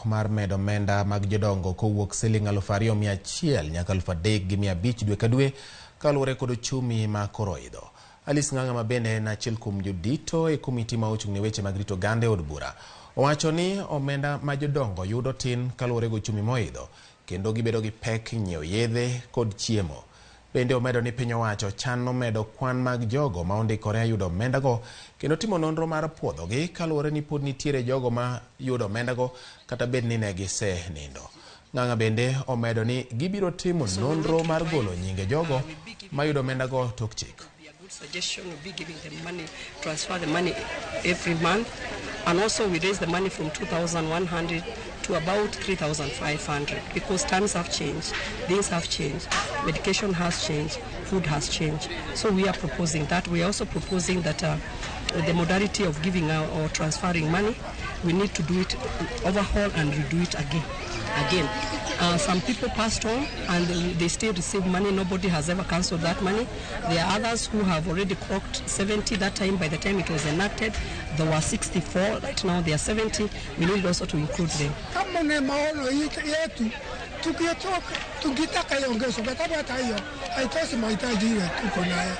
mar medo omenda mag jodongo kowuok siling 2,100 nyaka 3,500 dwe ka dwe kaluwore kod ochumi ma koro idho. Alice Ng'ang'a ma bende en achiel kuom jodito e komiti ma ochung' ne weche mag rito gande od bura owacho ni omenda ma jodongo yudo tin kaluwore gi ochumi moidho kendo gibedo gi pek nyiewo yedhe kod chiemo. Bende omedo ni piny owacho chano medo kwan mag jogo ma ondikore yudo omendago kendo timo nonro mar puodhogi kaluwore ni pod nitiere jogo ma yudo omendago kata bed ni ne gisenindo. Ng'ang'a bende omedo ni gibiro timo nonro mar golo nyinge jogo ma yudo omendago tok chik. Suggestion will be giving them money, transfer the money every month, and also we raise the money from 2,100 to about 3,500 because times have changed, things have changed, medication has changed, food has changed. So we are proposing that. We are also proposing that the modality of giving out or transferring money, we need to do it overhaul and redo it again. Some people passed on and they still receive money. Nobody has ever cancelled that money. There are others who have already clocked 70 that time. By the time it was enacted, there were 64. Right now they are 70. We need also to include them. Tukitaka iongezwe, kwa sababu hata hiyo haitoshi mahitaji ile tuko nayo.